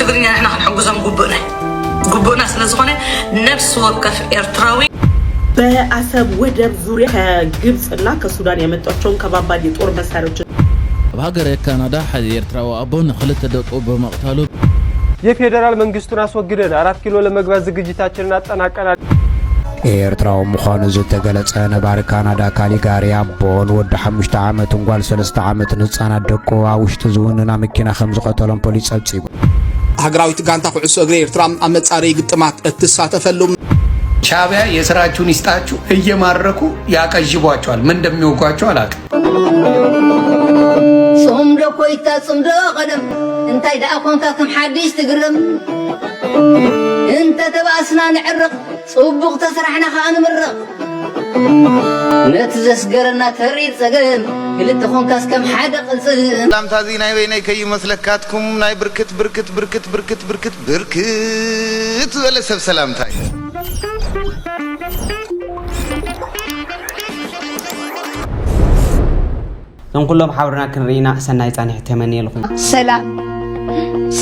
تقرينا احنا حنحجزهم قبونا سلازخونه نفس وقف إرتراوي በአሰብ ወደብ ዙሪያ ከግብጽና ከሱዳን የመጣቸውን ከባባድ የጦር መሳሪያዎች በሀገር ካናዳ ሐዲ ኤርትራው አቦን خلت ደቆ በመቅታሉ የፌደራል መንግስቱን አስወግደን 4 ኪሎ ለመግባት ዝግጅታችንን አጠናቀናል። ኤርትራው መኻኑ ዝተገለጸ ነባር ካናዳ ካሊጋሪ አቦን ወደ 5 ዓመት እንኳን 3 ዓመት ንጻናት ደቆ አውሽት ዝውንና መኪና ከምዝ ቀተሎም ፖሊስ ጸብጺቡ ሀገራዊት ጋንታ ኩዕሶ እግሪ ኤርትራ አመጻሪ ግጥማት እትሳተፈሉ ሻዕቢያ የስራችሁን ይስጣችሁ እየማረኩ ያቀጅቧቸዋል። ምን እንደሚወጓቸው አላውቅም። ጾምዶ ኮይታ ጾምዶ ቀደም እንታይ ዳአኮንካ ከም ሓዲስ ትግረም እንተ ተባስና ንዕርቕ ጽቡቕ ተስራሕና ካንምርቕ ነትዘስገረና ተሪድ ጸገም ክልተ ኾንካስ ከም ሓደ ቅልጽም ሰላምታዚ ናይ ወይናይ ከይመስለካትኩም ናይ ብርክት ብርክት ብርክት ብርክት ብርክት ብርክት ወለ ሰብ ሰላምታይ كلهم حاورنا كنرينا سناي صانح تمني لكم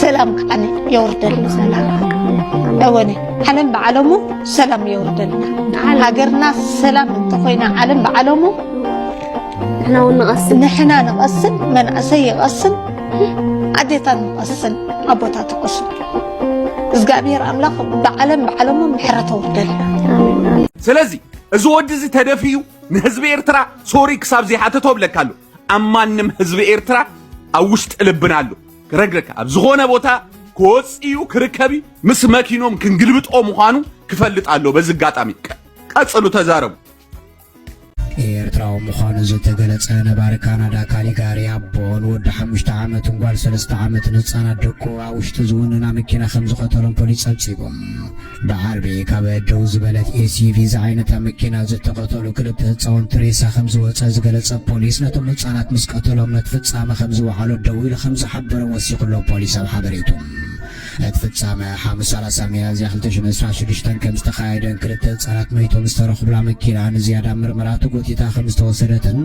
سلام كان يوردلنا سلام أوني حنن بعلمه سلام يوردلنا هاجرنا سلام انتقينا علم بعلمه نحنا نقصن من أسي يقصن عديتا نقصن أبوتا تقصن إزقابير أملاك بعلمه محرة وردلنا سلازي زود زي تدفيو نهزب إرترا سوري كساب زي حتى توبلكالو أمانم حزب إرترا أوشت لبنالو كرجلك أبزغونا بوتا كوسيو كركبي مس ماكينوم كنقلبت أو مخانو كفلت علو بزقات أميك أتصلوا تزارب ኤርትራው መኻኑ ዝተገለጸ ነባር ካናዳ ካሊጋሪ አቦን ወደ 5 ዓመት እንኳን 3 ዓመት ንጻናት ደቆ አውሽት ዝውንና መኪና ከምዝ ቀተሎም ፖሊስ ጸብጺቦም በዓርቢ ካብ ደው ዝበለት ኤሲቪ ዝዓይነታ መኪና ዝተቀተሉ ክልተ ህጻውንቲ ሬሳ ከምዝ ወጻ ዝገለጸ ፖሊስ ነቶም ህጻናት ምስ ቀተሎም ነትፍጻመ ከምዝ ወዓሎ ደው ኢሉ ከምዝ ሓበሮም ወሲኹሎ ፖሊስ ኣብ ሓበሬቶም اتفتصام 35 ሚያዝያ 2016 ከም ዝተኻየደን ክልተ ህጻናት መይቶም ዝተረኽብላ መኪና ንዝያዳ ምርመራቱ ጎቲታ ከም ዝተወሰደትን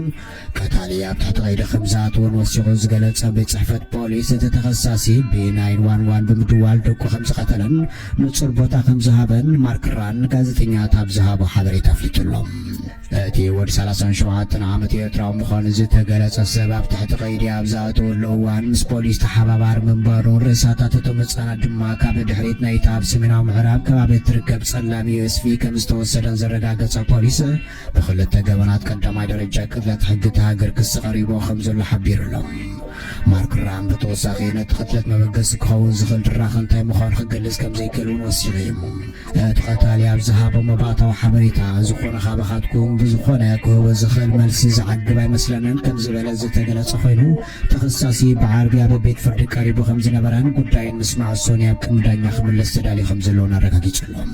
ቀታሊያ ታሕቲ ቀይዲ ከምዛትውን ወሲኹ ዝገለጸ ቤት ጽሕፈት ፖሊስ እቲ ተኸሳሲ ብ911 ብምድዋል ደቁ ከም ዝቀተለን ንጹር ቦታ ከም ዝሃበን ማርክራን ጋዜጠኛታት ዝሃቦ ሓበሬታ ኣፍሊጡሎም እቲ ወዲ 37 ዓመት ኤርትራዊ ምዃኑ ዝተገለጸ ሰብ ታሕቲ ቀይዲ ኣብዛተወሉ እዋን ምስ ፖሊስ ተሓባባሪ ምንባሩን ርእሳታት እቶም ህጻናት ድማ ካብ ድሕሪት ናይቲ ኣብ ሰሜናዊ ምዕራብ ከባቢ ትርከብ ጸላም ዩኤስቪ ከም ዝተወሰደን ዘረጋገጸ ፖሊስ ብኽልተ ገበናት ቀዳማይ ደረጃ ቅጥለት ሕጊ ሃገር ክስ ቀሪቦ ከም ዘሎ ሓቢሩሎም ማርክራን በተወሳኺ ነቲ ቅጥለት መበገሲ ክኸውን ዝኽእል ድራኽ እንታይ ምዃኑ ክገልጽ ከም ዘይክእልን ወሲኹ እዩ እቲ ቀታሊ ኣብ ዝሃቦ መባእታዊ ሓበሬታ ዝኾነ ካባኻትኩም ብዝኾነ ክህቦ ዝኽእል መልሲ ዝዓግብ ኣይመስለንን ከም ዝበለ ዝተገለጸ ኮይኑ ተኸሳሲ ብዓርቢ ኣብ ቤት ፍርዲ ቀሪቡ ከም ዝነበረን ጉዳይን ምስማዕ ሶኒ ኣብ ቅድሚ ዳኛ ክምለስ ተዳልዩ ከም ዘለውን ኣረጋጊጹሎም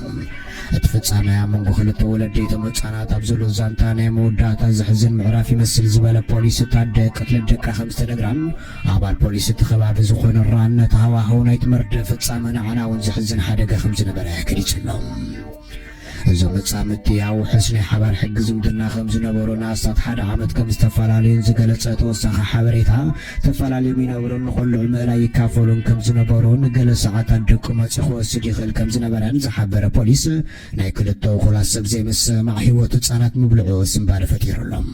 እቲ ፍጻመ መንጎ ክልተ ወለደይቶም ህጻናት ኣብ ዘሎ ዛንታ ናይ መወዳእታ ዝሕዝን ምዕራፍ ይመስል ዝበለ ፖሊስ ታደ ቅትለት ደቃ ከም ዝተደግራን ኣባል ፖሊስ እቲ ከባቢ ዝኾነ ራነት ሃዋህው ናይቲ መርድእ ፍጻመ ንዓና እውን ዝሕዝን ሓደጋ ከም ዝነበረ ገሊጹሎም እዞም ህጻምቲ ያው ሕስኒ ሓባር ሕጊ ዝምድና ከም ዝነበሩ ናስታት ሓደ ዓመት ከም ዝተፈላልዩን ዝገለጸ ተወሳኺ ሓበሬታ ተፈላለዩ ይነብሩን ንኹሉ ምእላይ ይካፈሉን ከም ዝነበሩን ገለ ሰዓታት ደቂ መፂ ክወስድ ይኽእል ከም ዝነበረን ዝሓበረ ፖሊስ ናይ ክልተ እኹላት ሰብ ዘይምስማዕ ሂወት ህጻናት ምብልዑ ስምባር ፈጢሩሎም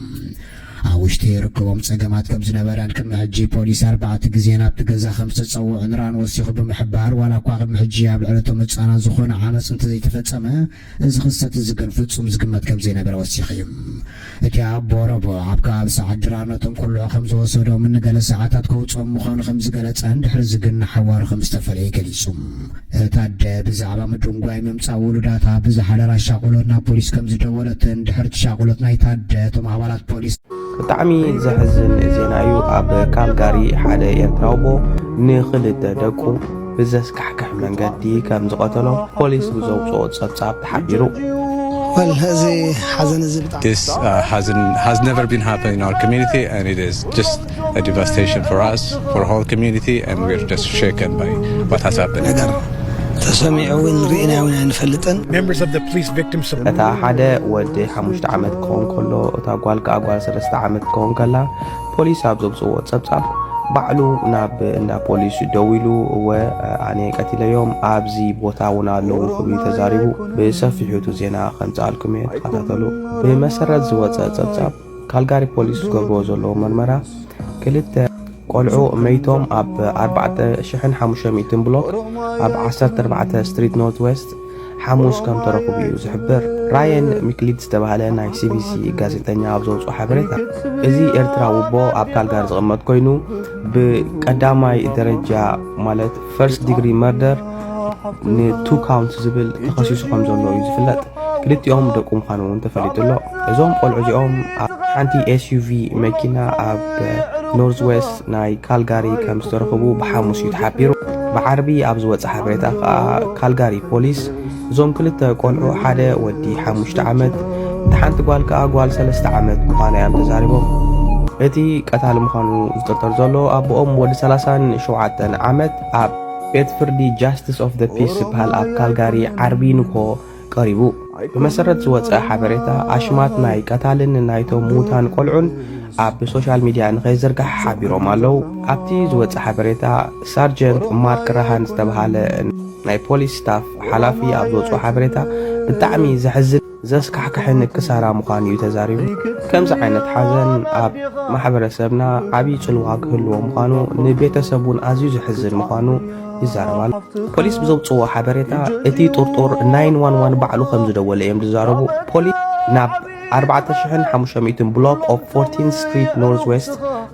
አውሽቴ ይርከቦም ጸገማት ከም ዝነበረን ቅድሚ ሕጂ ፖሊስ 4 ግዜ ናብቲ ገዛ ከም ዝተጸውዑን ራን ወሲኹ ብምሕባር ዋላ እኳ ቅድሚ ሕጂ ኣብ ልዕለቶም ህጻናት ዝኾነ ዓመፅ እንተዘይተፈጸመ እዚ ክስተት እዚ ግን ፍጹም ዝግመት ከም ዘይነበረ ወሲኹ እዩ እቲ ኣቦ ረቦ ኣብ ከባቢ ሰዓት ድራነቶም ኩልዑ ከም ዝወሰዶም ንገለ ሰዓታት ከውፅኦም ምዃኑ ከም ዝገለጸን ድሕሪ ዝግና ሓዋሩ ከም ዝተፈለየ ገሊጹ እቲ ኣደ ብዛዕባ ምድንጓይ ምምፃእ ውሉዳታ ብዝሓለራ ሻቁሎት ናብ ፖሊስ ከም ዝደወለትን ድሕሪ ሻቁሎት ናይቲ ኣደ እቶም ኣባላት ፖሊስ ብጣዕሚ ዘሕዝን ዜና እዩ ኣብ ካልጋሪ ሓደ ኤርትራዊ ንኽልተ ደቁ ብዘስካሕክሕ መንገዲ ከም ዝቀተሎ ፖሊስ ብዘውፅኦ ጸብጻብ ተሓቢሩ This has never been happening in our community, and it is just a devastation for us, for the whole community, and we're just shaken by what has happened. Members of the police victims እታ ሓደ ወዲ 5 ዓመት ክኾን ከሎ እታ ጓል ከ 3 ዓመት ክኾን ከላ ፖሊስ ኣብ ዘውፅዎ ጸብጻብ ባዕሉ ናብ እንዳ ፖሊስ ደዊሉ ወአኔ ቀቲለዮም ኣብዚ ቦታ እውን ኣለዉ ክብሉ ተዛሪቡ ብሰፊሑቱ ዜና ከምፃልኩም እየ ተኸታተሉ። ብመሰረት ዝወፀ ፀብፃብ ካልጋሪ ፖሊስ ዝገብርዎ ዘለዎ መርመራ ክልተ ቆልዑ መይቶም ኣብ 4500 ብሎክ ኣብ 14 ስትሪት ኖርት ዌስት ሓሙስ ከም ተረኽቡ እዩ ዝሕብር። ራየን ሚክሊድ ዝተባሃለ ናይ ሲቢሲ ጋዜጠኛ ኣብ ዘውፅኦ ሓበሬታ እዚ ኤርትራዊ ቦ ኣብ ካልጋሪ ዝቕመጥ ኮይኑ ብቀዳማይ ደረጃ ማለት ፈርስት ዲግሪ መርደር ን2 ካውንት ዝብል ተኸሲሱ ከም ዘሎ እዩ ዝፍለጥ። ክልቲኦም ደቁ ምዃኑ እውን ተፈሊጡሎ። እዞም ቆልዑ እዚኦም ኣብ ሓንቲ ኤስዩቪ መኪና ኣብ ኖርዝ ዌስት ናይ ካልጋሪ ከም ዝተረኽቡ ብሓሙስ እዩ ተሓቢሩ። ብዓርቢ ኣብ ዝወፀ ሓበሬታ ከዓ ካልጋሪ ፖሊስ እዞም ክልተ ቆልዑ ሓደ ወዲ 5 ዓመት ሓንቲ ጓል ከዓ ጓል 3 ዓመት ምዃና እዮም ተዛሪቦም። እቲ ቀታሊ ምዃኑ ዝጥርጠር ዘሎ ኣቦኦም ወዲ 37 ዓመት ኣብ ቤት ፍርዲ ጃስቲስ ኦፍ ዘ ፒስ ዝበሃል ኣብ ካልጋሪ ዓርቢ ንኮ ቀሪቡ። ብመሰረት ዝወፀ ሓበሬታ ኣሽማት ናይ ቀታልን ናይቶም ሙታን ቆልዑን ኣብ ሶሻል ሚድያ ንኸይዝርጋሕ ሓቢሮም ኣለዉ። ኣብቲ ዝወፀ ሓበሬታ ሳርጀንት ማርክ ራሃን ዝተባሃለ ናይ ፖሊስ ስታፍ ሓላፊ ኣብ ዝወፅኦ ሓበሬታ ብጣዕሚ ዘሕዝን ዘስካሕክሕን ክሳራ ምዃኑ እዩ ተዛሪቡ። ከምዚ ዓይነት ሓዘን ኣብ ማሕበረሰብና ዓብዪ ጽልዋ ክህልዎ ምዃኑ ንቤተሰቡን ኣዝዩ ዘሕዝን ምዃኑ ይዛረባል። ፖሊስ ብዘውፅዎ ሓበሬታ እቲ ጡርጡር 911 ባዕሉ ከም ዝደወለ እዮም ዝዛረቡ። ፖሊስ ናብ 4500 ብሎክ ኦፍ 14 ስትሪት ኖርዝ ዌስት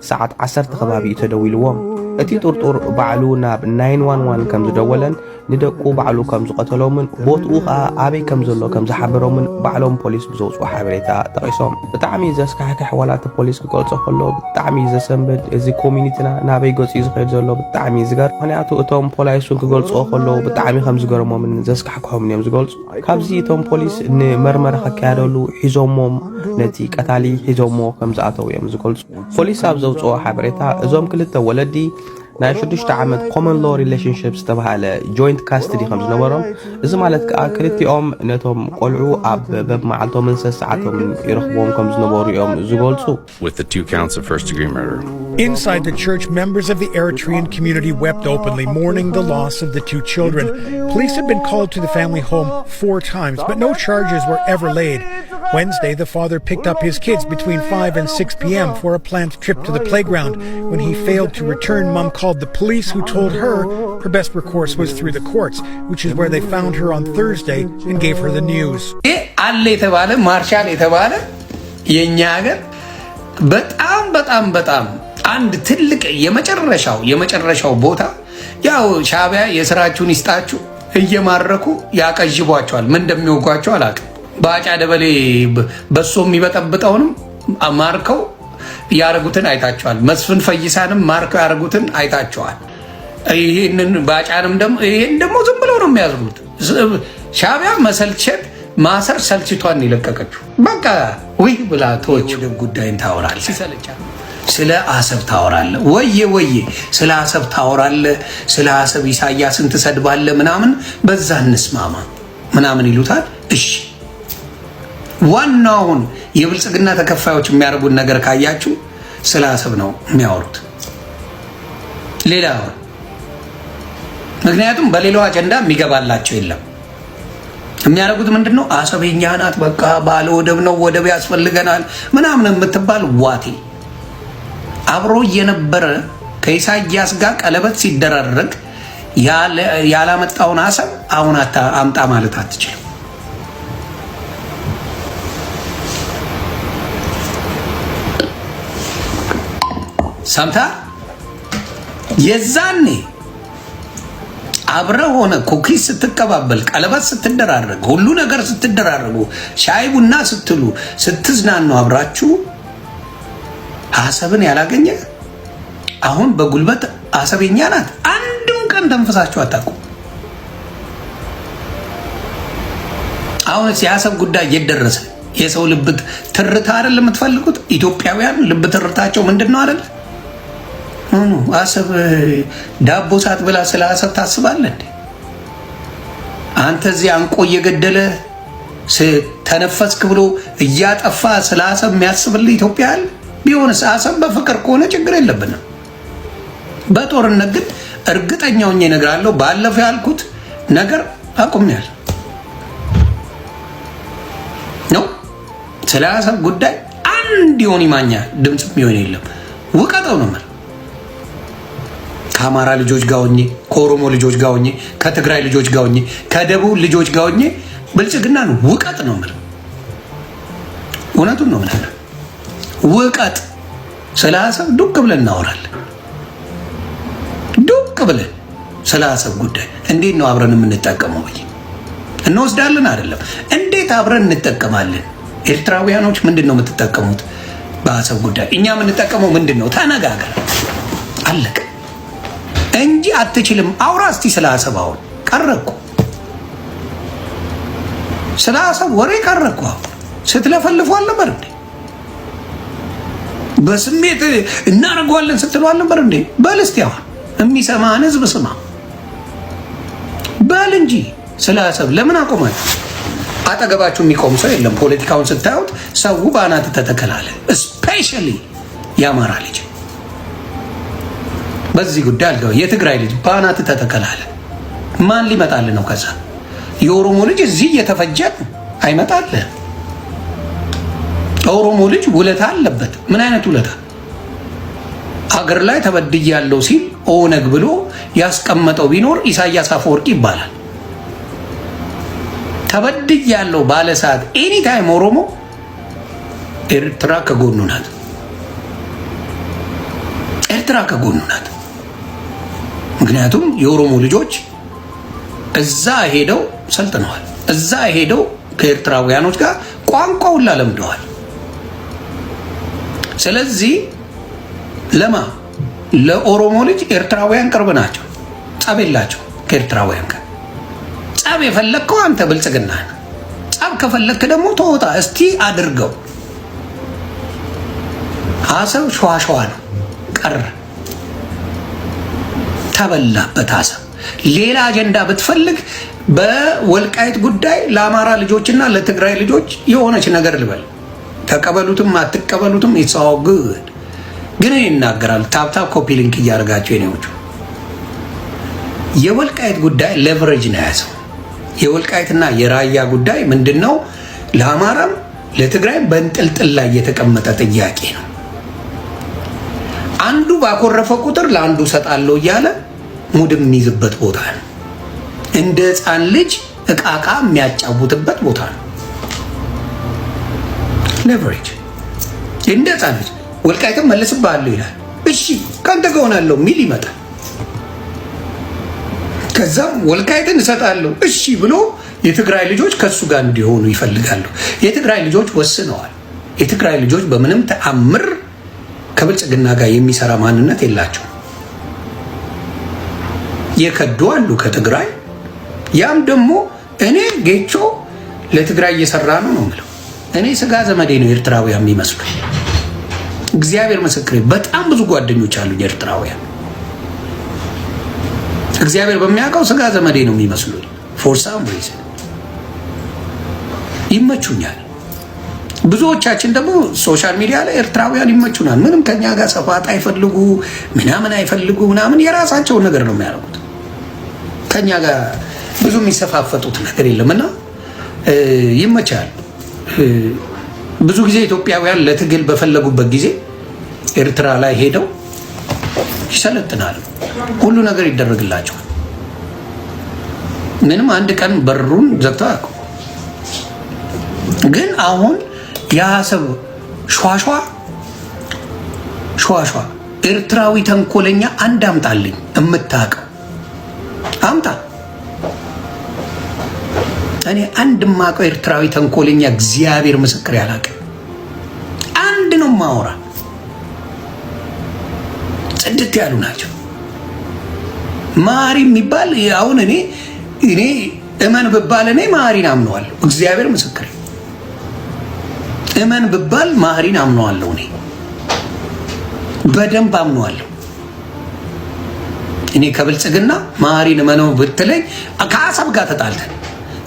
ሰዓት 10 ከባቢ እዩ ተደዊልዎም። እቲ ጡርጡር ባዕሉ ናብ 911 ከም ዝደወለን ንደቁ ባዕሉ ከም ዝቀተሎምን ቦትኡ ከዓ ኣበይ ከም ዘሎ ከም ዝሓበሮምን ባዕሎም ፖሊስ ብዘውፅኦ ሓበሬታ ጠቂሶም። ብጣዕሚ ዘስካሕክሕ ዋላቲ ፖሊስ ክገልጾ ከሎ ብጣዕሚ ዘሰንብድ እዚ ኮሚኒቲና ናበይ ገፂ ዝኸይድ ዘሎ ብጣዕሚ ዝገር ምክንያቱ እቶም ፖሊሱን ክገልጽዎ ከለዉ ብጣዕሚ ከም ዝገርሞምን ዘስካሕክሖምን እዮም ዝገልጹ። ካብዚ እቶም ፖሊስ ንመርመራ ከካያደሉ ሒዞሞም ነቲ ቀታሊ ሒዞሞ ከም ዝኣተው እዮም ዝገልጹ። ፖሊስ ኣብ ዘውፅኦ ሓበሬታ እዞም ክልተ ወለዲ ናይ 6 ዓመት ኮመን ሎ ሪሌሽንሽፕ ዝተባሃለ ጆይንት ካስተዲ ከም ዝነበሮም እዚ ማለት ከዓ ክልቲኦም ነቶም ቆልዑ ኣብ በብመዓልቶምን ሰዓቶምን ይረኽቦም ከም ዝነበሩ እዮም ዝገልጹ። With the 2 counts of first degree murder. Inside the church, members of the Eritrean community wept openly, mourning the loss of the 2 children. Police had been called to the family home 4 times, but no charges were ever laid. Wednesday, the father picked up his kids between 5 and 6 p.m. for a planned trip to the playground. When he failed to return, Mom called the police, who told her her best recourse was through the courts, which is where they found her on Thursday and gave her the news. በጣም አንድ ትልቅ የመጨረሻው ቦታ ያው ሻዕቢያ የስራችሁን ይስጣችሁ እየማረኩ ያቀጅቧቸዋል። ምን እንደሚወጓቸው አላውቅም። ባጫ ደበሌ በሶ የሚበጠብጠውንም ማርከው ያረጉትን አይታቸዋል። መስፍን ፈይሳንም ማርከው ያረጉትን አይታቸዋል። ይሄንን ባጫንም ደግሞ ዝም ብለው ነው የሚያዝሩት። ሻዕቢያ መሰልቸት ማሰር ሰልችቷን ይለቀቀችው። በቃ ወይ ብላ ተወች። ጉዳይን ታወራለህ ሲሰለቻ ስለ አሰብ ታወራለህ ወይ ስለ አሰብ ታወራለህ። ስለ አሰብ ኢሳያስን ትሰድባለህ ምናምን በዛ እንስማማ ምናምን ይሉታል። እሺ ዋናውን የብልጽግና ተከፋዮች የሚያርጉን ነገር ካያችሁ ስለ አሰብ ነው የሚያወሩት። ሌላው ምክንያቱም በሌላው አጀንዳ የሚገባላቸው የለም። የሚያደርጉት ምንድነው? አሰብ የኛ ናት፣ በቃ ባለ ወደብ ነው፣ ወደብ ያስፈልገናል ምናምን የምትባል ዋቴ አብሮ የነበረ ከኢሳያስ ጋር ቀለበት ሲደራረግ ያላመጣውን አሰብ አሁን አምጣ ማለት አትችልም። ሰምታ የዛኔ አብረ ሆነ ኩኪስ ስትቀባበል ቀለበት ስትደራረግ ሁሉ ነገር ስትደራረጉ ሻይ ቡና ስትሉ ስትዝናኑ አብራችሁ አሰብን ያላገኘ አሁን በጉልበት አሰብኛ ናት አንዱን ቀን ተንፈሳችሁ አታውቁ። አሁን የአሰብ ጉዳይ እየደረሰ የሰው ልብ ትርታ አይደል የምትፈልጉት? ኢትዮጵያውያን ልብ ትርታቸው ምንድነው አይደል? አሰብ ዳቦ ሳትበላ ስለ አሰብ ታስባለህ እንዴ? አንተ እዚህ አንቆ እየገደለ ተነፈስክ ብሎ እያጠፋ ስለ አሰብ የሚያስብልህ ኢትዮጵያ አለ? ቢሆንስ አሰብ በፍቅር ከሆነ ችግር የለብንም። በጦርነት ግን እርግጠኛው እነግራለሁ ባለፈው ያልኩት ነገር አቁሜያለሁ ነው። ስለ አሰብ ጉዳይ አንድ ይሆን ይማኛ ድምጽ የሚሆን የለም። ውቀጠው ነው ማለት ከአማራ ልጆች ጋር ሆኜ ከኦሮሞ ልጆች ጋር ሆኜ ከትግራይ ልጆች ጋር ሆኜ ከደቡብ ልጆች ጋር ሆኜ ብልጽግና ነው ውቀጥ ነው ማለት እውነቱን ነው ማለት ውቀጥ። ስለ አሰብ ዱቅ ብለን እናወራለን። ዱቅ ብለን ስለ አሰብ ጉዳይ እንዴት ነው አብረን የምንጠቀመው? እንወስዳለን አይደለም፣ እንዴት አብረን እንጠቀማለን? ኤርትራውያኖች ምንድን ነው የምትጠቀሙት በአሰብ ጉዳይ? እኛ የምንጠቀመው ምንድን ነው? ተነጋገር አለቀ እንጂ አትችልም። አውራ እስቲ ስለ አሰብ። አሁን ቀረኩ ስለ አሰብ ወሬ ቀረኩ። ስትለፈልፉ አልነበር እንዴ? በስሜት እናደርገዋለን ስትሉ አልነበር እንዴ? በል እስቲ አሁን የሚሰማን ህዝብ ስማ በል እንጂ ስለ አሰብ ለምን አቆማችሁ? አጠገባችሁ የሚቆም ሰው የለም። ፖለቲካውን ስታዩት ሰው ባናት ተተከላለ። ስፔሻሊ የአማራ ልጅ በዚህ ጉዳይ አልገባ። የትግራይ ልጅ ባናት ተተከላለ። ማን ሊመጣል ነው? ከዛ የኦሮሞ ልጅ እዚህ እየተፈጀ አይመጣል። ኦሮሞ ልጅ ውለታ አለበት። ምን አይነት ውለታ? አገር ላይ ተበድያለሁ ሲል ኦነግ ብሎ ያስቀመጠው ቢኖር ኢሳያስ አፈወርቂ ይባላል። ተበድያለሁ ባለ ሰዓት ኤኒ ታይም ኦሮሞ ኤርትራ ከጎኑ ናት። ኤርትራ ከጎኑ ናት። ምክንያቱም የኦሮሞ ልጆች እዛ ሄደው ሰልጥነዋል። እዛ ሄደው ከኤርትራውያኖች ጋር ቋንቋውን ለምደዋል። ስለዚህ ለኦሮሞ ልጅ ኤርትራውያን ቅርብ ናቸው። ጸብ የላቸው ከኤርትራውያን ጋር። ጸብ የፈለግከው አንተ ብልጽግና ነው። ጸብ ከፈለግክ ደግሞ ተወጣ እስቲ አድርገው። አሰብ ሸዋሸዋ ነው ቀረ፣ ተበላበት አሰብ። ሌላ አጀንዳ ብትፈልግ በወልቃይት ጉዳይ ለአማራ ልጆችና ለትግራይ ልጆች የሆነች ነገር ልበል። ተቀበሉትም አትቀበሉትም ኢትስ ኦል ጉድ። ግን ይናገራል። ታፕታፕ ኮፒ ሊንክ እያደረጋቸው የኔዎቹ የወልቃይት ጉዳይ ሌቨሬጅ ነው ያዘው። የወልቃይትና የራያ ጉዳይ ምንድነው? ለአማራም ለትግራይም በእንጥልጥል ላይ የተቀመጠ ጥያቄ ነው። አንዱ ባኮረፈ ቁጥር ለአንዱ ሰጣለው እያለ ሙድ የሚይዝበት ቦታ ነው። እንደ ሕፃን ልጅ እቃቃ የሚያጫውትበት ቦታ ነው። ሌቨሬጅ እንደ ሕፃን ልጅ ወልቃይትም መልስብሃለሁ ይላል። እሺ ካንተ ጋር ሆናለሁ ሚል ይመጣል። ከዛም ወልቃይትን እሰጣለሁ እሺ ብሎ የትግራይ ልጆች ከሱ ጋር እንዲሆኑ ይፈልጋሉ። የትግራይ ልጆች ወስነዋል። የትግራይ ልጆች በምንም ተአምር ከብልጽግና ጋር የሚሰራ ማንነት የላቸው። የከዱ አሉ ከትግራይ። ያም ደግሞ እኔ ጌቾ ለትግራይ እየሰራ ነው ነው የምለው። እኔ ስጋ ዘመዴ ነው ኤርትራውያን የሚመስሉ። እግዚአብሔር ምስክሬ፣ በጣም ብዙ ጓደኞች አሉ ኤርትራውያን። እግዚአብሔር በሚያውቀው ስጋ ዘመዴ ነው የሚመስሉ። ፎር ሳም ሪዝን ይመቹኛል። ብዙዎቻችን ደግሞ ሶሻል ሚዲያ ላይ ኤርትራውያን ይመቹናል። ምንም ከኛ ጋር ሰፋት አይፈልጉ ምናምን አይፈልጉ ምናምን የራሳቸውን ነገር ነው የሚያደርጉት። ከኛ ጋር ብዙ የሚሰፋፈጡት ነገር የለምና ይመቻል። ብዙ ጊዜ ኢትዮጵያውያን ለትግል በፈለጉበት ጊዜ ኤርትራ ላይ ሄደው ይሰለጥናሉ። ሁሉ ነገር ይደረግላቸዋል። ምንም አንድ ቀን በሩን ዘግተው አያውቁም። ግን አሁን የአሰብ ሸዋሸዋ ኤርትራዊ ተንኮለኛ አንድ አምጣልኝ እምታውቀው አምጣ። እኔ አንድ ማውቀው ኤርትራዊ ተንኮለኛ እግዚአብሔር ምስክር ያላቀ አንድ ነው ማውራ። ጽድት ያሉ ናቸው። ማሪ የሚባል አሁን እኔ እመን ብባል እኔ ማሪን አምነዋለሁ። እግዚአብሔር ምስክር እመን ብባል ማሪን አምነዋለሁ። እኔ በደንብ አምነዋለሁ። እኔ ከብልጽግና ማሪን እመነው ብትለኝ ከአሰብ ጋር ተጣልተን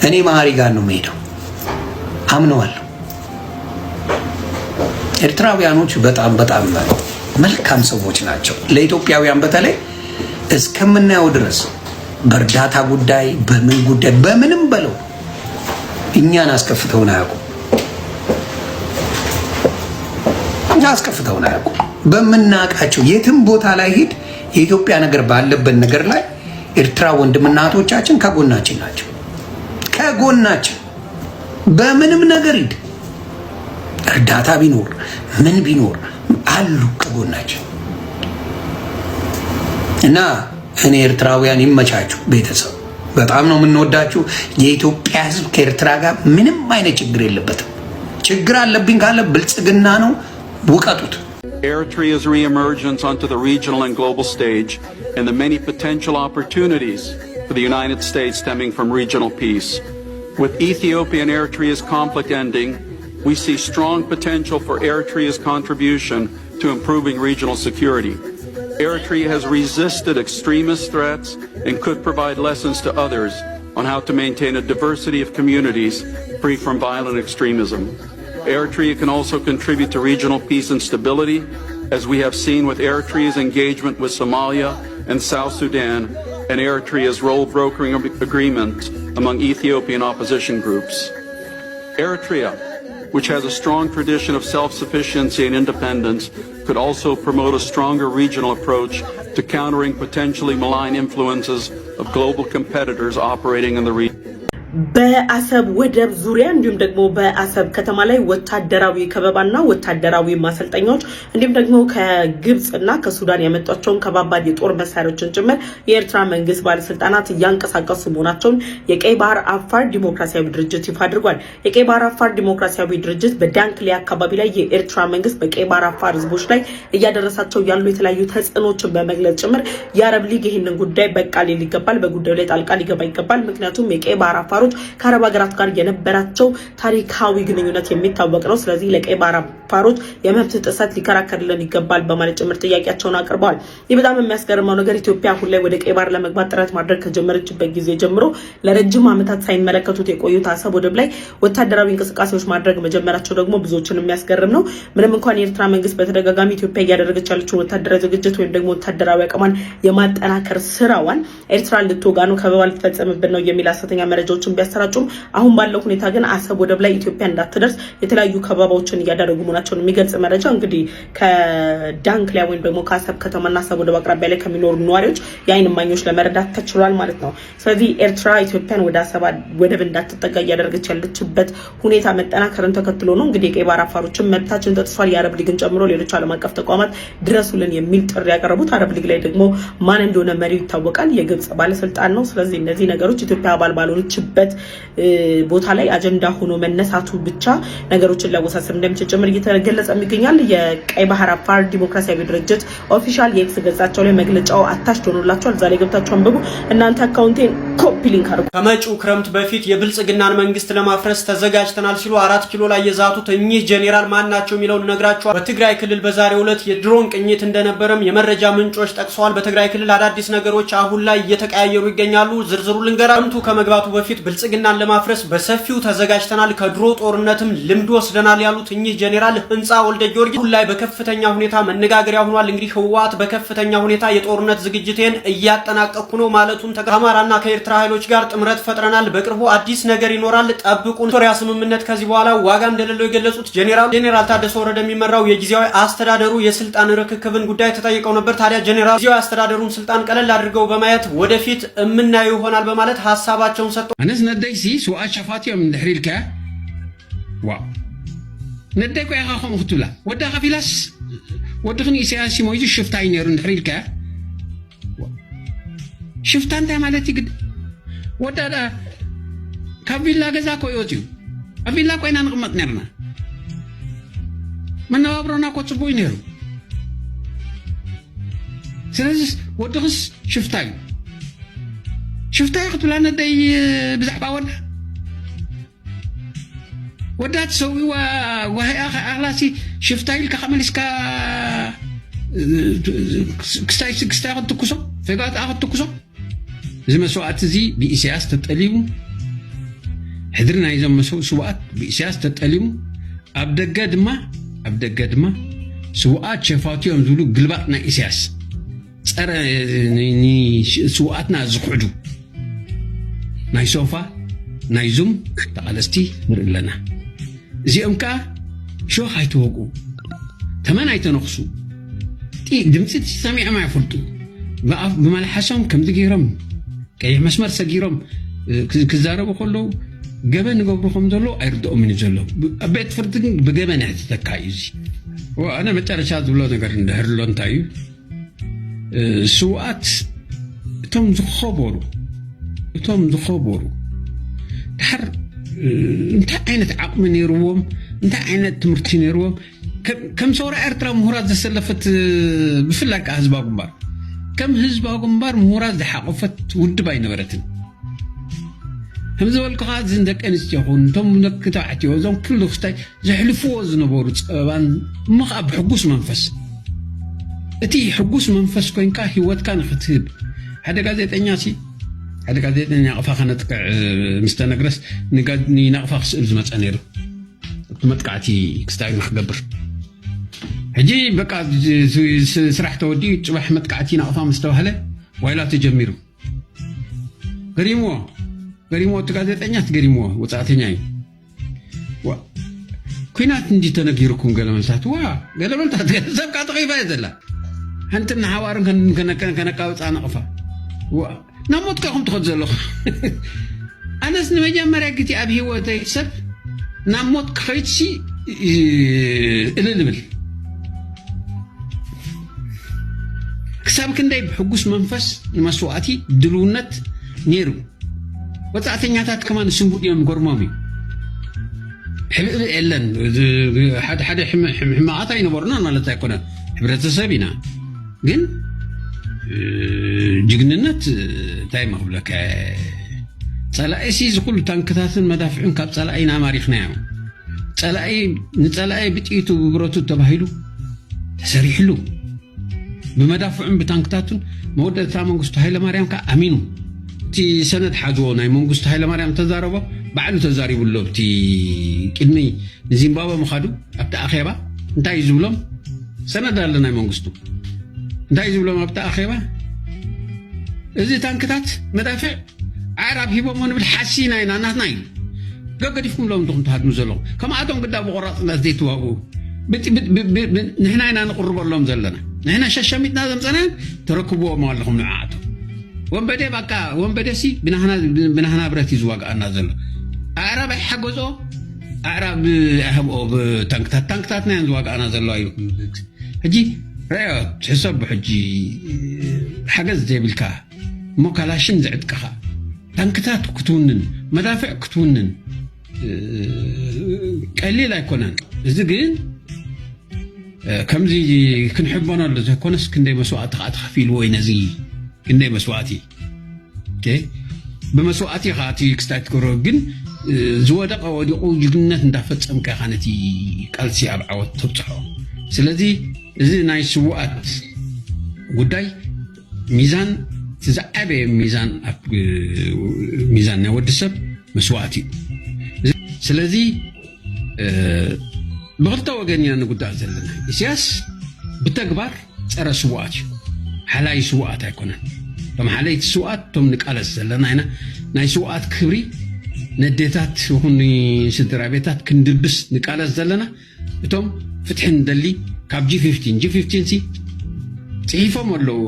እኔ ማሪ ጋር ነው የምሄደው። አምነዋለሁ። ኤርትራውያኖች በጣም በጣም መልካም ሰዎች ናቸው። ለኢትዮጵያውያን በተለይ እስከምናየው ድረስ በእርዳታ ጉዳይ በምን ጉዳይ በምንም በለው እኛን አስከፍተውን አያውቁም። አስከፍተውን አያውቁም። በምናውቃቸው የትም ቦታ ላይ ሄድ የኢትዮጵያ ነገር ባለበት ነገር ላይ ኤርትራ ወንድምናቶቻችን ከጎናችን ናቸው። ከጎናችን በምንም ነገር ሂድ እርዳታ ቢኖር ምን ቢኖር አሉ ከጎናችን። እና እኔ ኤርትራውያን ይመቻችሁ ቤተሰብ፣ በጣም ነው የምንወዳችሁ። የኢትዮጵያ ሕዝብ ከኤርትራ ጋር ምንም አይነት ችግር የለበትም። ችግር አለብኝ ካለ ብልጽግና ነው ውቀጡት። Eritrea's re-emergence onto the regional and global stage and the many potential opportunities for the United States stemming from regional peace. With Ethiopia and Eritrea's conflict ending, we see strong potential for Eritrea's contribution to improving regional security. Eritrea has resisted extremist threats and could provide lessons to others on how to maintain a diversity of communities free from violent extremism. Eritrea can also contribute to regional peace and stability, as we have seen with Eritrea's engagement with Somalia and South Sudan and Eritrea's role brokering agreement among Ethiopian opposition groups. Eritrea, which has a strong tradition of self-sufficiency and independence, could also promote a stronger regional approach to countering potentially malign influences of global competitors operating in the region. በአሰብ ወደብ ዙሪያ እንዲሁም ደግሞ በአሰብ ከተማ ላይ ወታደራዊ ከበባና ወታደራዊ ማሰልጠኛዎች እንዲሁም ደግሞ ከግብጽና ከሱዳን ያመጣቸውን ከባባድ የጦር መሳሪያዎችን ጭምር የኤርትራ መንግስት ባለስልጣናት ያንቀሳቀሱ መሆናቸውን የቀይ ባህር አፋር ዲሞክራሲያዊ ድርጅት ይፋ አድርጓል። የቀይ ባህር አፋር ዲሞክራሲያዊ ድርጅት በዳንክሊ አካባቢ ላይ የኤርትራ መንግስት በቀይ ባህር አፋር ህዝቦች ላይ እያደረሳቸው ያሉ የተለያዩ ተጽዕኖችን በመግለጽ ጭምር የአረብ ሊግ ይህንን ጉዳይ በቃ ሊል ይገባል፣ በጉዳዩ ላይ ጣልቃ ሊገባ ይገባል። ምክንያቱም የቀይ ባህር አፋር ከአረብ ሀገራት ጋር የነበራቸው ታሪካዊ ግንኙነት የሚታወቅ ነው። ስለዚህ ለቀይ ባህር አፋሮች የመብት ጥሰት ሊከራከርልን ይገባል በማለት ጭምር ጥያቄያቸውን አቅርበዋል። ይህ በጣም የሚያስገርመው ነገር ኢትዮጵያ አሁን ላይ ወደ ቀይ ባህር ለመግባት ጥረት ማድረግ ከጀመረችበት ጊዜ ጀምሮ ለረጅም ዓመታት ሳይመለከቱት የቆዩት አሰብ ወደብ ላይ ወታደራዊ እንቅስቃሴዎች ማድረግ መጀመራቸው ደግሞ ብዙዎችን የሚያስገርም ነው። ምንም እንኳን የኤርትራ መንግስት በተደጋጋሚ ኢትዮጵያ እያደረገች ያለችው ወታደራዊ ዝግጅት ወይም ደግሞ ወታደራዊ አቅሟን የማጠናከር ስራዋን ኤርትራ ልትወጋ ነው፣ ከበባ ልትፈጸምብን ነው የሚል ሐሰተኛ መረጃዎችን ቢያሰራጩም አሁን ባለው ሁኔታ ግን አሰብ ወደብ ላይ ኢትዮጵያ እንዳትደርስ የተለያዩ ከበባዎችን እያደረጉ መሆናቸውን የሚገልጽ መረጃ እንግዲህ ከዳንክሊያ ወይም ደግሞ ከአሰብ ከተማና አሰብ ወደብ አቅራቢያ ላይ ከሚኖሩ ነዋሪዎች የአይን እማኞች ለመረዳት ተችሏል ማለት ነው። ስለዚህ ኤርትራ ኢትዮጵያን ወደ አሰብ ወደብ እንዳትጠጋ እያደረገች ያለችበት ሁኔታ መጠናከርን ተከትሎ ነው እንግዲህ የቀይ ባህር አፋሮችን መብታችን ተጥሷል፣ የአረብ ሊግን ጨምሮ ሌሎች ዓለም አቀፍ ተቋማት ድረሱልን የሚል ጥሪ ያቀረቡት። አረብ ሊግ ላይ ደግሞ ማን እንደሆነ መሪው ይታወቃል፣ የግብጽ ባለስልጣን ነው። ስለዚህ እነዚህ ነገሮች ኢትዮጵያ አባል ባልሆነችበት ቦታ ላይ አጀንዳ ሆኖ መነሳቱ ብቻ ነገሮችን ሊያወሳስብ እንደሚችል ጭምር እየተገለጸ ይገኛል። የቀይ ባህር አፋር ዲሞክራሲያዊ ድርጅት ኦፊሻል የኤክስ ገጻቸው ላይ መግለጫው አታች ሆኖላችኋል። ዛሬ ገብታችሁ አንብቡ። እናንተ አካውንቴን ኮፒ ሊንክ አድርጉ። ከመጪው ክረምት በፊት የብልጽግናን መንግስት ለማፍረስ ተዘጋጅተናል ሲሉ 4 ኪሎ ላይ የዛቱት እኚህ ጄኔራል ማን ናቸው የሚለውን ነግራችኋል። በትግራይ ክልል በዛሬው ዕለት የድሮን ቅኝት እንደነበረም የመረጃ ምንጮች ጠቅሰዋል። በትግራይ ክልል አዳዲስ ነገሮች አሁን ላይ እየተቀያየሩ ይገኛሉ። ዝርዝሩ ልንገራችሁ። ከመግባቱ በፊት ብልጽግናን ለማፍረስ በሰፊው ተዘጋጅተናል፣ ከድሮ ጦርነትም ልምድ ወስደናል ያሉት እኚህ ጄኔራል ህንጻ ወልደ ጊዮርጊስ ሁሉ ላይ በከፍተኛ ሁኔታ መነጋገሪያ ሆኗል። እንግዲህ ህወሓት በከፍተኛ ሁኔታ የጦርነት ዝግጅቴን እያጠናቀቅኩ ነው ማለቱን ከአማራና ከኤርትራ ኃይሎች ጋር ጥምረት ፈጥረናል፣ በቅርቡ አዲስ ነገር ይኖራል ጠብቁን። ቶሪያ ስምምነት ከዚህ በኋላ ዋጋ እንደሌለው የገለጹት ጄኔራል ታደሰ ወረደ የሚመራው የጊዜያዊ አስተዳደሩ የስልጣን ርክክብን ጉዳይ ተጠይቀው ነበር። ታዲያ ጄኔራል ጊዜያዊ አስተዳደሩን ስልጣን ቀለል አድርገው በማየት ወደፊት የምናየው ይሆናል በማለት ሐሳባቸውን ሰጡ። أنس نديسي سؤال شفاتيهم من دحريلك واو نديكو يا أخو مختولا ودا غفيلاس ودخني سياسي مويز الشفتاي نيرو دحريلك شفتان ده مالتي قد ودا دا كفيلا غزاكو يوتيو كفيلا كوينا نغمت نيرنا من نوابرونا كو تصبوي نيرو سلازس ودخس شفتاي شفتها قلت لها ندي بزعبة ودا تسوي وهي أغلاسي شفتها لك خماليس كا كستاي أخذ تكسو فقالت أخذ تكسو زي ما سوقات زي بإسياس تتقليمو حضرنا إذا ما سوقات بإسياس تتقليمو أبدأ قدما سوقات شفاتيهم زولو قلباتنا إسياس ፀረ ስዋኣትና ዝኽዕዱ ናይ ሶፋ ናይ ዙም ተቃለስቲ ንርኢ ኣለና እዚኦም ከዓ ሾክ ኣይተወቁ ተመን ኣይተነኽሱ ድምፂ ሰሚዖም ኣይፈልጡ ብመላሓሶም ከምዚ ገይሮም ቀይሕ መስመር ሰጊሮም ክዛረቡ ከለዉ ገበን ንገብሩ ከም ዘሎ ኣይርድኦምን እዩ ዘሎ ኣብ ቤት ፍርዲ ግን ብገበን ይሕትተካ እዩ እዚ ኣነ መጨረሻ ዝብሎ ነገር እንድሕርሎ እንታይ እዩ ስውኣት እቶም ዝኸበሩ ድሓር እንታይ ዓይነት ዓቕሚ ነይርዎም እንታይ ዓይነት ትምህርቲ ነይርዎም ከም ሰውራ ኤርትራ ምሁራት ዘሰለፈት ብፍላይ ከዓ ህዝባዊ ግንባር ከም ህዝባዊ ግንባር ምሁራት ዝሓቆፈት ውድብ ኣይነበረትን ከም ዝበልኩ ከዓ እዘን ደቂ ኣንስትዮ ይኹን እቶም ደቂ ተባዕትዮ እዞም ኩሉ ክስታይ ዘሕልፍዎ ዝነበሩ ፀበባን እሞ ከዓ ብሕጉስ መንፈስ እቲ ሕጉስ መንፈስ ኮይንካ ሂወትካ ንኽትህብ ሓደ ጋዜጠኛ ቅፋ ከነጥቅዕ ምስ ተነግረስ ንነቕፋ ክስእል ዝመፀ ነይሩ እቲ መጥቃዕቲ ክስታዩ ንክገብር ሕጂ በቃ ስራሕ ተወዲኡ ፅባሕ መጥቃዕቲ ነቕፋ ምስ ተባህለ ዋይላ ተጀሚሩ ገሪምዎ እቲ ጋዜጠኛ ትገሪምዎ ወፃእተኛ እዩ ኩናት እንዲ ተነጊርኩም ገለመልታት ሰብካ ተኺፋ እየ ዘላ ሓንቲ ናሓዋርን ከነቃውፃ ነቕፋ ናብ ሞትካ ኢኹም ትኸድ ዘለኹ ኣነስ ንመጀመርያ ግዜ ኣብ ሂወተይ ሰብ ናብ ሞት ክኸይድሲ እልልብል ክሳብ ክንደይ ብሕጉስ መንፈስ ንመስዋእቲ ድልውነት ነይሩ ወፃእተኛታት ከማን ስንቡድ እዮም ጎርሞም እዩ ሕብእብ የለን ሓደ ሕማቃት ኣይነበሩና ማለት ኣይኮነን ሕብረተሰብ ኢና ግን ጅግንነት እንታይ መኽብለከ ፀላኢሲ ዝኩሉ ታንክታትን መዳፍዑን ካብ ፀላኢ ናማሪኽናዮ ንፀላኢ ብጥይቱ ብብረቱ ተባሂሉ ተሰሪሕሉ ብመዳፍዑን ብታንክታቱን መወደእታ መንግስቱ ሃይለማርያም ከዓ ኣሚኑ እቲ ሰነድ ሓዝዎ ናይ መንግስቱ ሃይለማርያም ተዛረቦ ባዕሉ ተዛሪቡሎ እቲ ቅድሚ ንዚምባብዌ ምኻዱ ኣብቲ ኣኼባ እንታይ እዩ ዝብሎም ሰነድ ኣለ ናይ መንግስቱ እንታይ እዩ ዝብሎም ኣብቲ ኣኼባ እዚ ታንክታት መዳፍዕ ዓራብ ሂቦሞ ንብል ሓሲና ኢና ናትና እዩ ገገዲፍኩምሎም ድኹም ትሃድሙ ዘለኹም ከምኣቶም ግዳ ብቆራፅነት ዘይትዋግኡ ንሕና ኢና ንቕርበሎም ዘለና ንሕና ሸሸሚትና ዘምፀናን ተረክብዎም ኣለኹም ንዓኣቶም ወንበዴ በቃ ወንበዴሲ ብናህና ብረት እዩ ዝዋግኣና ዘሎ ኣዕራብ ኣይሓገዝኦ ኣዕራብ ኣይሃብኦ ብታንክታት ናያን ዝዋግኣና ዘለዋ እዩ ሕጂ ረዮ ትሕሰብ ሕጂ ሓገዝ ዘይብልካ እሞ ካላሽን ዘዕጥቅኻ ታንክታት ክትውንን መዳፍዕ ክትውንን ቀሊል ኣይኮነን እዚ ግን ከምዚ ክንሕበነሉ ዘይኮነስ ክንደይ መስዋእቲ ከዓ ተኸፊልዎ እዩ ነዚ ክንደይ መስዋእቲ ብመስዋእቲ ከዓ እቲ ክስታይ ትገብሮ ግን ዝወደቐ ወዲቑ ጅግንነት እንዳፈፀምካ ኢኻ ነቲ ቃልሲ ኣብ ዓወት ተብፅሖ ስለዚ እዚ ናይ ስውኣት ጉዳይ ሚዛን ዝዓበየ ሚዛን ናይ ወዲ ሰብ መስዋእቲ እዩ ስለዚ ብክልተ ወገን ኢና ንጉዳእ ዘለና ኢሳያስ ብተግባር ፀረ ስውኣት እዩ ሓላይ ስውኣት ኣይኮነን እቶም ሓለይቲ ስውኣት እቶም ንቃለስ ዘለና ኢና ናይ ስውኣት ክብሪ ነዴታት ይኹን ስድራ ቤታት ክንድብስ ንቃለስ ዘለና እቶም ፍትሒ ንደሊ ካብ G15 ፅሒፎም ኣለዉ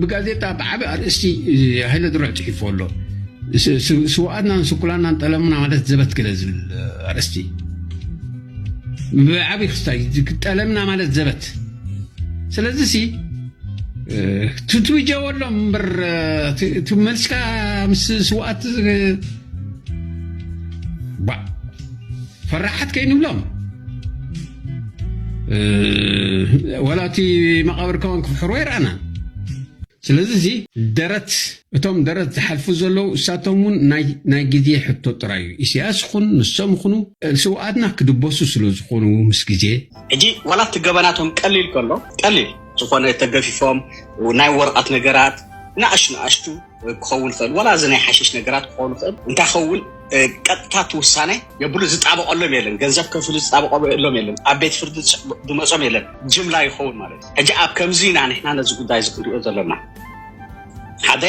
ብጋዜጣ ብዓቢ ኣርእስቲ ሃይለ ድሩዕ ፅሒፎ ኣሎ ስውኣትናን ስኩላናን ጠለሙና ማለት ዘበት ገለ ዝብል ኣርእስቲ ብዓቢ ክስታይ ጠለምና ማለት ዘበት ስለዚ ሲ ትትውጀወሎም እምበር ትመልስካ ምስ ስውኣት ፈራሓት ከይንብሎም ወላቲ መቃብር ከውን ክፍሕሩ ይረአና ስለዚ ደረት እቶም ደረት ዝሓልፉ ዘለዉ እሳቶም እውን ናይ ግዜ ሕቶ ጥራይ እዩ ኢሳያስኹን ንሶም ይኹኑ ስውኣትና ክድበሱ ስለ ዝኾኑ ምስ ግዜ ሕጂ ዋላቲ ገበናቶም ቀሊል ከሎ ቀሊል ዝኾነ ተገፊፎም ናይ ወረቐት ነገራት ንኣሽቱ ክኸውን ይኽእል ወላ እዚ ናይ ሓሽሽ ነገራት ክኸውን ይኽእል እንታይ ኸውን ቀጥታ ውሳኔ የብሉ ዝጣበቀሎም የለን ገንዘብ ከፍሉ ዝጣበቀሎም የለን አቤት ፍርድ ድመጾም የለን ጅምላ ይኸውን ማለት እጂ ኣብ ከምዚና ንሕና ነዚ ጉዳይ ዝክሪኦ ዘለና ሓደ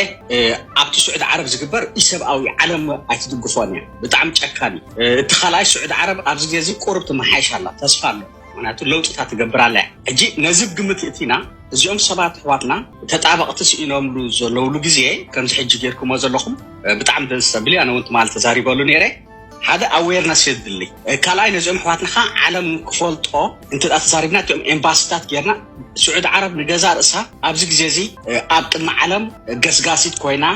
ኣብቲ ስዑድ ዓረብ ዝግበር ኢሰብኣዊ ዓለም ኣይትድግፎን እያ ብጣዕሚ ጨካኒ እቲ ካልኣይ ስዑድ ዓረብ ኣብዚ ግዜ ቁርብ ትመሓይሽ ኣላ ተስፋ ኣሎ ምክንያቱ ለውጥታት ትገብር ኣላ እጂ ነዚ ግምት እቲና እዚኦም ሰባት ሕዋትና ተጣበቕቲ ስኢኖምሉ ዘለውሉ ግዜ ከምዚ ሕጂ ጌርኩሞ ዘለኹም ብጣዕሚ ደስ ዘብል ኣነ እውን ትማል ተዛሪበሉ ነይረ ሓደ ኣዌርነስ የድሊ ካልኣይ ነዚኦም ሕዋትና ካ ዓለም ክፈልጦ እንትዳ ተዛሪብና እቶም ኤምባሲታት ጌርና ስዑድ ዓረብ ንገዛ ርእሳ ኣብዚ ግዜ እዚ ኣብ ቅድሚ ዓለም ገስጋሲት ኮይና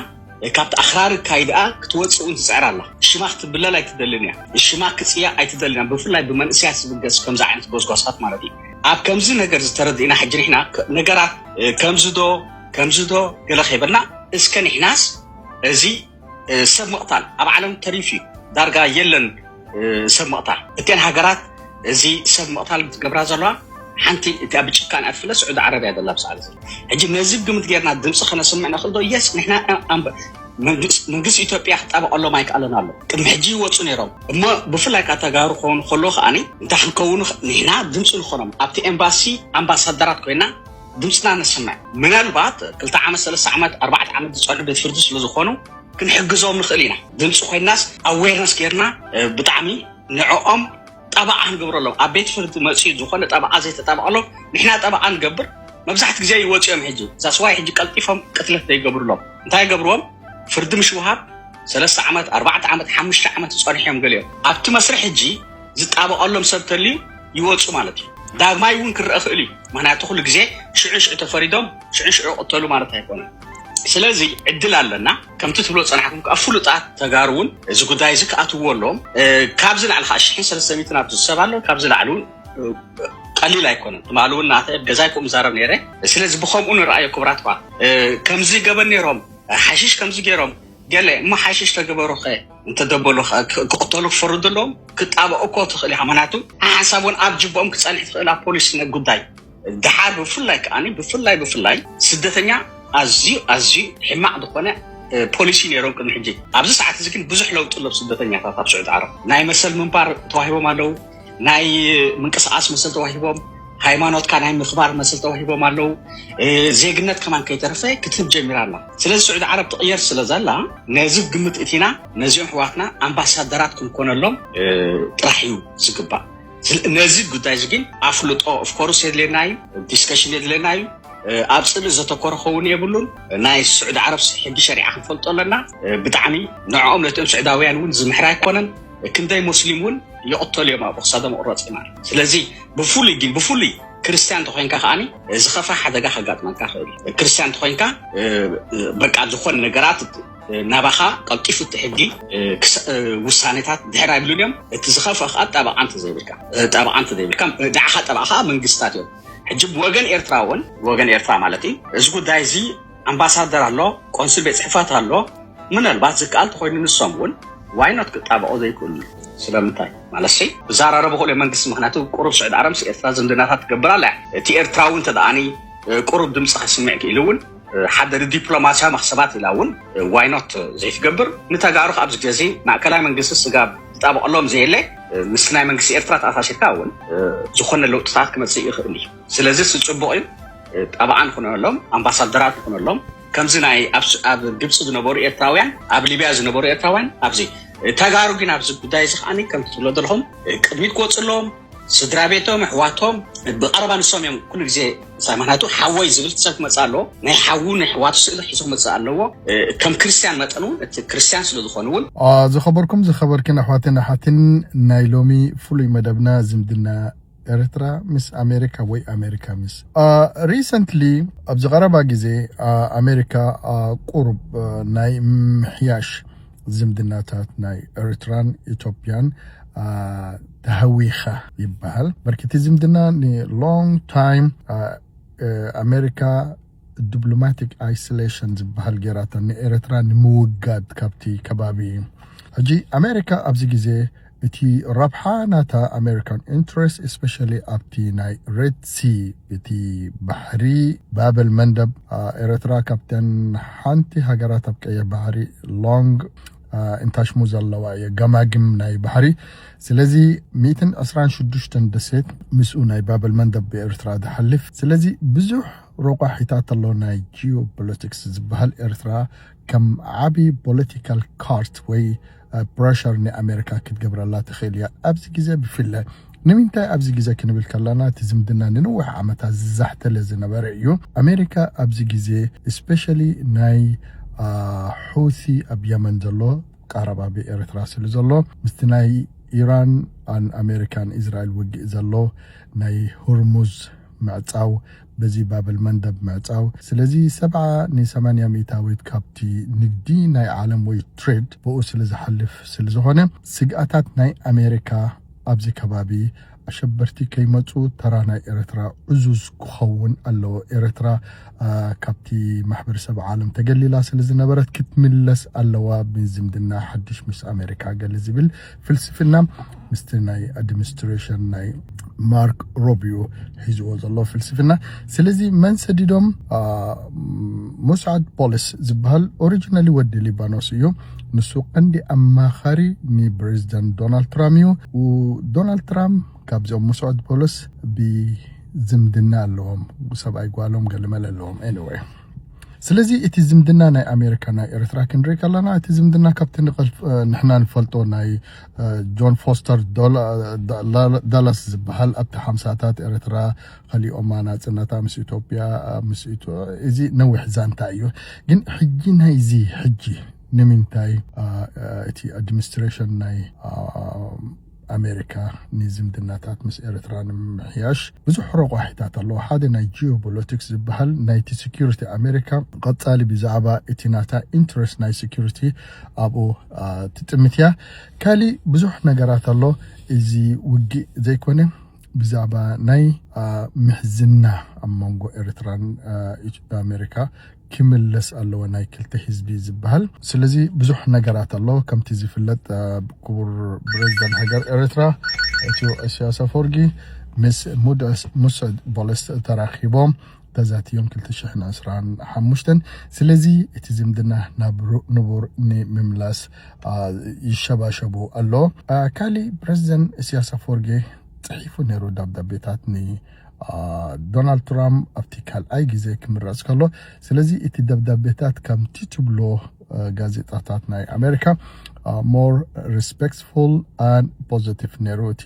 ካብቲ ኣኽራሪ ካይድኣ ክትወፅእ እንትፅዕር ኣላ ሽማ ክትብለል ኣይትደልን እያ ሽማ ክፅያ ኣይትደልን እያ ብፍላይ ብመንእስያት ዝብገስ ከምዚ ዓይነት ጎስጓሳት ማለት እዩ ኣብ ከምዚ ነገር ዝተረዲእና ሕጂ ንሕና ነገራት ከምዚ ዶ ገለ ኸይበልና እስከ ንሕናስ እዚ ሰብ ምቕታል ኣብ ዓለም ተሪፍ እዩ ዳርጋ የለን ሰብ ምቕታል እተን ሃገራት እዚ ሰብ ምቕታል ትገብራ ዘለዋ ሓንቲ እቲ ኣብ ጭካን ኣትፍለ ስዑድ ዓረብያ ደላ ብሰዓል ሕጂ ነዚ ግምት ጌርና ድምፂ ክነስምዕ ንኽእል ዶ የስ ንሕና መንግስቲ ኢትዮጵያ ክጣበቀሎም ኣይከኣለን ኣሎ ቅድሚ ሕጂ ይወፁ ነይሮም እሞ ብፍላይ ካ ተጋሩ ክኾኑ ከሎ ከዓኒ እንታይ ክንከውኑ ንሕና ድምፂ ንኾኖም ኣብቲ ኤምባሲ ኣምባሳደራት ኮይና ድምፅና ነስምዕ ምናልባት 2 ዓመት 3 ዓመት 4 ዓመት ዝፀንሑ ቤት ፍርዲ ስለ ዝኾኑ ክንሕግዞም ንኽእል ኢና ድምፂ ኮይናስ ኣዌርነስ ጌርና ብጣዕሚ ንዕኦም ጠበዓ ንገብረሎም ኣብ ቤት ፍርዲ መፅኡ ዝኾነ ጠበዓ ዘይተጠበቐሎም ንሕና ጠበዓ ንገብር መብዛሕቲ ግዜ ይወፅኦም ሕጂ ዛስዋይ ሕጂ ቀልጢፎም ቅትለት ዘይገብርሎም እንታይ ይገብርዎም ፍርዲ ምሽ ውሃብ 3 ዓመት 4 ዓመት 5 ዓመት ፀኒሖም ገሊኦም ኣብቲ መስርሕ ሕጂ ዝጣበቐሎም ሰብ ተልዩ ይወፁ ማለት እዩ ዳግማይ እውን ክርአ ክእል እዩ ምክንያቱ ኩሉ ግዜ ሽዑ ተፈሪዶም ሽዑ ቅተሉ ማለት ኣይኮነን ስለዚ ዕድል ኣለና ከምቲ ትብሎ ፀናሕኩም ካብ ፍሉጣት ተጋሩ እውን እዚ ጉዳይ እዚ ክኣትውዎ ኣለዎም ካብዚ ላዕሊ ከዓ 1300 ናብቲ ዝሰብ ኣሎ ካብዚ ላዕሊ እውን ቀሊል ኣይኮነን ትማል እውን ናተ ገዛይኩም ምዛረብ ነይረ ስለዚ ብከምኡ ንረኣዮ ክብራት ባ ከምዚ ገበን ነይሮም ሓሽሽ ከምዚ ገይሮም ገለ እማ ሓሽሽ ተገበሩ ኸ እንተደበሉ ክቅተሉ ክፈርዱ ኣለዎም ክጣበቁ እኮ ትኽእል ኢኻ ምክንያቱ ሓሳብ እውን ኣብ ጅቦኦም ክፀንሕ ትኽእል ኣብ ፖሊስ ጉዳይ ድሓር ብፍላይ ከዓኒ ብፍላይ ስደተኛ ኣዝዩ ሕማቅ ዝኾነ ፖሊሲ ነይሮም ቅድሚ ሕጂ ኣብዚ ሰዓት እዚ ግን ብዙሕ ለውጢ ኣሎ ስደተኛታት ኣብ ስዑድ ዓረብ ናይ መሰል ምንባር ተዋሂቦም ኣለው ናይ ምንቅስቃስ መሰል ተዋሂቦም ሃይማኖትካ ናይ ምኽባር መሰል ተዋሂቦም ኣለው ዜግነት ከማን ከይተረፈ ክትብ ጀሚራ ኣላ ስለዚ ስዑድ ዓረብ ትቕየር ስለ ዘላ ነዚ ግምት እቲና ነዚኦም ሕዋትና ኣምባሳደራት ክንኮነሎም ጥራሕ እዩ ዝግባእ ነዚ ጉዳይ እዚ ግን ኣፍልጦ ኦፍኮርስ የድልየና እዩ ዲስከሽን የድልየና እዩ ኣብ ፅልእ ዘተኮረ ኸውን የብሉን ናይ ስዑድ ዓረብ ሕጊ ሸሪዓ ክንፈልጦ ኣለና ብጣዕሚ ንዕኦም ነቶም ስዑዳውያን እውን ዝምሕራ ኣይኮነን ክንደይ ሙስሊም እውን ይቕተሉ እዮም ኣብ ክሳዶም ቁረፅ ማለት ስለዚ ብፍሉይ ክርስቲያን ተኮይንካ ከዓኒ ዝኸፋ ሓደጋ ከጋጥመካ ክእል ክርስቲያን ተኮይንካ በቃ ዝኾነ ነገራት ናባኻ ቀልጢፉ እቲ ሕጊ ውሳኔታት ድሕራ ይብሉን እዮም እቲ ዝኸፈ ከዓ ጠበቃ እንተዘይብልካ ንዓኻ ጠበቃ ከዓ መንግስትታት እዮም ሕጂ ወገን ኤርትራ ማለት እዩ እዚ ጉዳይ እዚ ኣምባሳደር ኣሎ ቆንስል ቤት ፅሕፈት ኣሎ ምናልባት ዝከኣል ተኮይኑ ንሶም እውን ዋይኖት ክጣበቁ ዘይክእሉ ስለምንታይ ማለት ሲ ብዛራረቡ ክእሉ መንግስቲ ምክንያቱ ቁሩብ ስዑድ ዓረብ ኤርትራ ዝምድናታት ትገብር ኣላ እቲ ኤርትራዊ እንተደኣኒ ቁሩብ ድምፂ ክስምዕ ክኢሉ እውን ሓደ ዲፕሎማስያዊ መክሰባት ኢላ እውን ዋይኖት ዘይትገብር ንተጋሩ ኣብዚ ግዜ ማእከላዊ መንግስቲ ስጋብ ዝጣበቀሎም ዘየለ ምስ ናይ መንግስቲ ኤርትራ ተኣሳሲርካ እውን ዝኾነ ለውጥታት ክመፅእ ይኽእል እዩ ስለዚ ስፅቡቅ እዩ ጠበዓ ንኩነሎም ኣምባሳደራት ንኩነሎም ከምዚ ናይ ኣብ ግብፂ ዝነበሩ ኤርትራውያን ኣብ ሊብያ ዝነበሩ ኤርትራውያን ኣብዚ ተጋሩ ግን ኣብዚ ጉዳይ እዚ ከዓኒ ከም ትብሎ ዘለኹም ቅድሚት ክወፅሎም ስድራ ቤቶም ኣሕዋቶም ብቐረባ ንሶም እዮም ኩሉ ግዜ ምክንያቱ ሓወይ ዝብል ሰብ ክመፅእ ኣለዎ ናይ ሓዉ ናይ ኣሕዋቱ ስእሊ ሒዙ ክመፅእ ኣለዎ ከም ክርስቲያን መጠን እውን እቲ ክርስቲያን ስለ ዝኾኑ እውን ዝኸበርኩም ዝኸበርክን ኣሕዋትን ሓትን ናይ ሎሚ ፍሉይ መደብና ዝምድና ኤርትራ ምስ ኣሜሪካ ወይ ኣሜሪካ ምስ ሪሰንትሊ ኣብ ዝቐረባ ግዜ ኣሜሪካ ቁሩብ ናይ ምሕያሽ ዝምድናታት ናይ ኤርትራን ኢትዮጵያን ተሃዊኻ ይበሃል በርክቲ ዝምድና ሎንግ ታይም ኣሜሪካ ዲፕሎማቲክ አይሶሌሽን ዝበሃል ጌራታ ንኤርትራ ንምውጋድ ካብቲ ከባቢ ሕጂ ኣሜሪካ ኣብዚ ግዜ እቲ ረብሓ ናታ ኣሜሪካን ኢንትረስት እስፔሻሊ ኣብቲ ናይ ሬድ ሲ እቲ ባሕሪ ባብል መንደብ ኤርትራ ካብተን ሓንቲ ሃገራት ኣብ ቀይሕ ባሕሪ ሎንግ እንታሽሙ ዘለዋ የገማግም ናይ ባህሪ ስለዚ 116 ደሴት ምስኡ ናይ ባብል መንደብ ኤርትራ ዝሓልፍ ስለዚ ብዙሕ ረቋሒታት ኣሎ ናይ ጂኦፖለቲክስ ዝበሃል ኤርትራ ከም ዓቢ ፖለቲካል ካርት ወይ ፕሬሸር ንኣሜሪካ ክትገብረላ ትኽእል እያ ኣብዚ ግዜ ብፍላይ ንምንታይ ኣብዚ ግዜ ክንብል ከለና እቲ ዝምድና ንንውሕ ዓመታት ዝዛሕተለ ዝነበረ እዩ ኣሜሪካ ኣብዚ ግዜ ስፔሻሊ ናይ ሑቲ ኣብ የመን ዘሎ ቀረባ ብኤርትራ ስለ ዘሎ ምስቲ ናይ ኢራን ኣሜሪካን እስራኤል ውግእ ዘሎ ናይ ሆርሙዝ ምዕፃው በዚ ባብል መንደብ ምዕፃው ስለዚ 70-80 ሚታዊት ካብቲ ንግዲ ናይ ዓለም ወይ ትሬድ ብኡ ስለ ዝሓልፍ ስለ ዝኾነ ስግኣታት ናይ ኣሜሪካ ኣብዚ ከባቢ ኣሸበርቲ ከይመፁ ተራ ናይ ኤርትራ ዕዙዝ ክኸውን ኣለዎ ኤርትራ ካብቲ ማሕበረሰብ ዓለም ተገሊላ ስለ ዝነበረት ክትምለስ ኣለዋ ብዝምድና ሓድሽ ምስ ኣሜሪካ ገለ ዝብል ፍልስፍና ምስቲ ናይ ኣድሚኒስትሬሽን ናይ ማርክ ሮቢዮ ሒዝዎ ዘሎ ፍልስፍና ስለዚ መን ሰዲዶም ሙስዓድ ፖሊስ ዝበሃል ኦሪጂናሊ ወዲ ሊባኖስ እዩ ንሱ ቀንዲ ኣማኻሪ ንፕሬዚደንት ዶናልድ ትራምፕ እዩ ዶናልድ ትራምፕ ካብዞም ሙስዓድ ፖሊስ ብዝምድና ኣለዎም ሰብኣይ ጓሎም ገለመለ ኣለዎም ኤኒዌይ ስለዚ እቲ ዝምድና ናይ ኣሜሪካ ናይ ኤርትራ ክንርኢ ከለና እቲ ዝምድና ካብቲ ንሕና ንፈልጦ ናይ ጆን ፎስተር ዳላስ ዝበሃል ኣብቲ 50ታት ኤርትራ ከሊኦማ ናጽነታ ምስ ኢትዮጵያ እዚ ነዊሕ ዛንታ እዩ ግን ሕጂ ናይዚ ሕጂ ንምንታይ እቲ ኣድሚኒስትሬሽን ናይ ኣሜሪካ ንዝምድናታት ምስ ኤርትራ ንምሕያሽ ብዙሕ ረቋሒታት ኣለዎ ሓደ ናይ ጂኦፖለቲክስ ዝበሃል ናይቲ ሴኩሪቲ ኣሜሪካ ቀጻሊ ብዛዕባ እቲ ናታ ኢንትረስት ናይ ሴኩሪቲ ኣብኡ ትጥምት እያ ካሊእ ብዙሕ ነገራት ኣሎ እዚ ውግእ ዘይኮነ ብዛዕባ ናይ ምሕዝና ኣብ መንጎ ኤርትራን ኣሜሪካ ክምለስ ኣለዎ ናይ ክልተ ህዝቢ ዝበሃል ስለዚ ብዙሕ ነገራት ኣሎ ከምቲ ዝፍለጥ ክቡር ፕሬዚደንት ሃገር ኤርትራ ኢትዮ ኢሳያስ አፈወርቂ ምስ ሙስዓድ ፖሊስ ተራኺቦም ተዛትዮም 2025 ስለዚ እቲ ዝምድና ናብ ንቡር ንምምላስ ይሸባሸቡ ኣሎ ካሊእ ፕሬዚደንት ኢሳያስ አፈወርቂ ጽሒፉ ነይሩ ደብዳቤታት ዶናልድ ትራምፕ ኣብቲ ካልኣይ ግዜ ክምረጽ ከሎ ስለዚ እቲ ደብዳቤታት ከምቲ ትብሎ ጋዜጣታት ናይ ኣሜሪካ more respectful and positive ነይሩ እቲ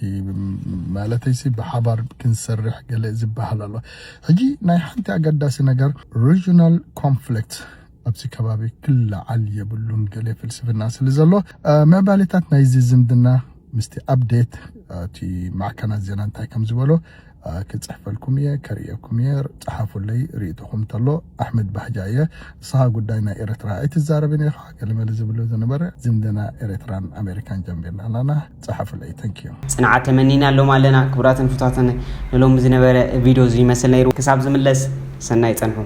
ማለትይሲ ብሓባር ክንሰርሕ ገለ ዝበሃል ኣሎ ሕጂ ናይ ሓንቲ ኣገዳሲ ነገር regional conflict ኣብቲ ከባቢ ክለዓል የብሉን ገለ ፍልስፍና ስለ ዘሎ መባለታት ናይ ዝምድና ምስቲ ኣፕዴት እቲ ማዕከናት ዜና እንታይ ከም ዝበሎ كتصحفلكم يا كريكم يا صحافولي ريتكم تلو احمد بحجايه صها غداينا اريترا اتزاربني كلمه لزبلو زنبر زمدنا اريتران امريكان جنبنا انا صحافولي ثانك يو صنعه تمنينا لو مالنا كبراتن فتاتن لو مزنبر فيديو زي مثلا كساب زملس سناي صنفو